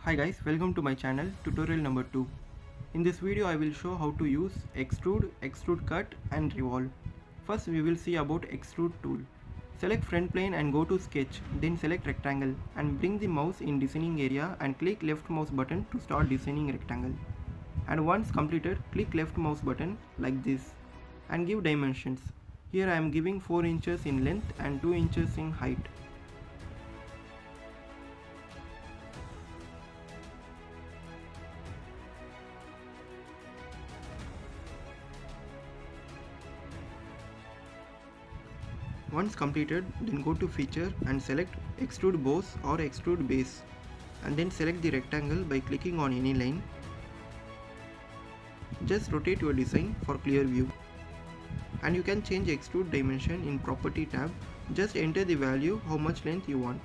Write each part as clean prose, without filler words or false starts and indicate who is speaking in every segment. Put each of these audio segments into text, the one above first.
Speaker 1: Hi guys, welcome to my channel, tutorial number 2. In this video I will show how to use extrude, extrude cut and revolve. First we will see about extrude tool. Select front plane and go to sketch, then select rectangle and bring the mouse in designing area and click left mouse button to start designing rectangle. And once completed, click left mouse button like this and give dimensions. Here I am giving 4 inches in length and 2 inches in height. Once completed, then go to feature and select extrude boss or extrude base and then select the rectangle by clicking on any line. Just rotate your design for clear view. And you can change extrude dimension in property tab. Just enter the value how much length you want.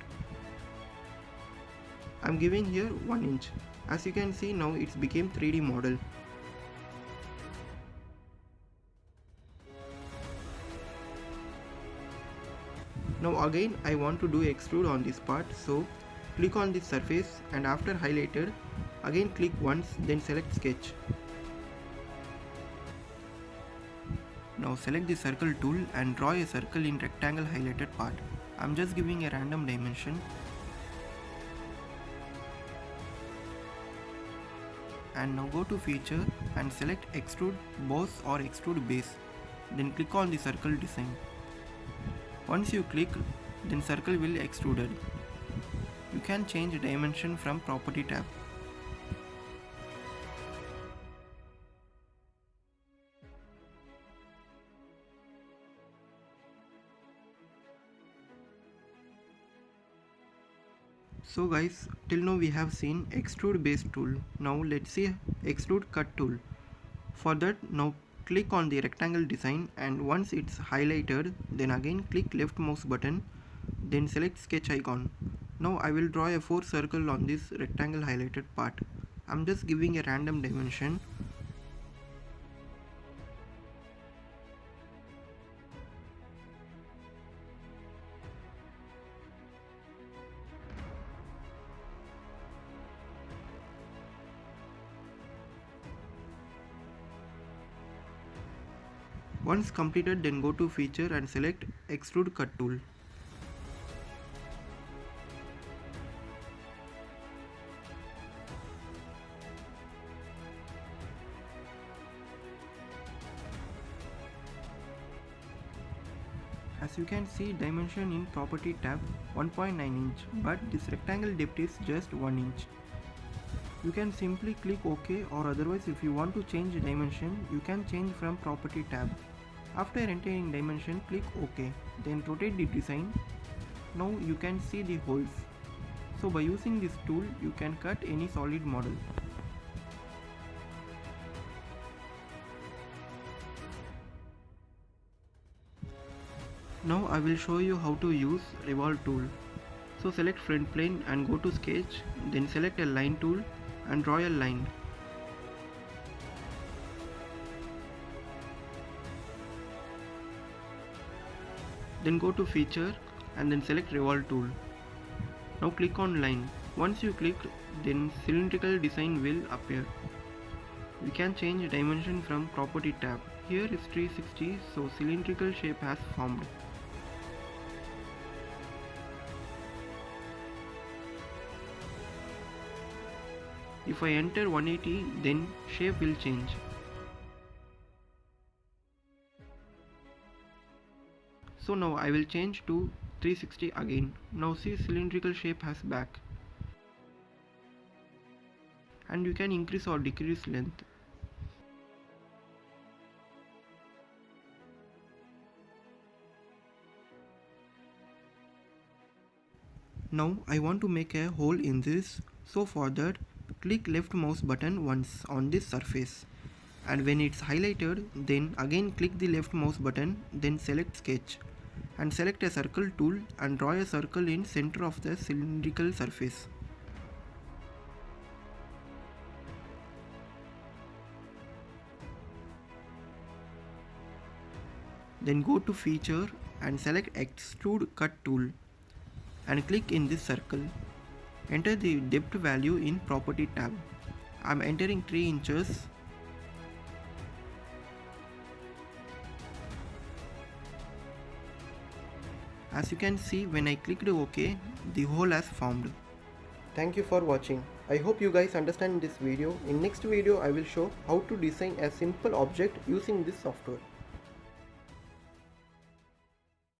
Speaker 1: I am giving here 1 inch. As you can see now it's became 3D model. Now again I want to do extrude on this part, so click on this surface and after highlighted again click once, then select sketch. Now select the circle tool and draw a circle in rectangle highlighted part. I am just giving a random dimension. And now go to feature and select extrude boss or extrude base, then click on the circle design. Once you click, then circle will extruded. You can change dimension from property tab. So guys, till now we have seen extrude base tool. Now let's see extrude cut tool. For that, now click on the rectangle design and once it's highlighted, then again click left mouse button, then select sketch icon. Now I will draw a 4 circle on this rectangle highlighted part. I'm just giving a random dimension. Once completed, then go to feature and select extrude cut tool. As you can see, dimension in property tab 1.9 inch, but this rectangle depth is just 1 inch. You can simply click OK, or otherwise if you want to change dimension, you can change from property tab. After entering dimension, click OK, then rotate the design. Now you can see the holes. So by using this tool, you can cut any solid model. Now I will show you how to use revolve tool. So select front plane and go to sketch, then select a line tool and draw a line. Then go to feature and then select revolve tool. Now click on line. Once you click, then cylindrical design will appear. We can change dimension from property tab. Here is 360, so cylindrical shape has formed. If I enter 180, then shape will change. So now I will change to 360 again. Now see, cylindrical shape has back. And you can increase or decrease length. Now I want to make a hole in this, so for that click left mouse button once on this surface, and when it's highlighted, then again click the left mouse button, then select sketch and select a circle tool and draw a circle in center of the cylindrical surface. Then go to feature and select extrude cut tool and click in this circle. Enter the depth value in Property tab. I am entering 3 inches. As you can see, when I clicked OK, the hole has formed. Thank you for watching. I hope you guys understand this video. In next video, I will show how to design a simple object using this software.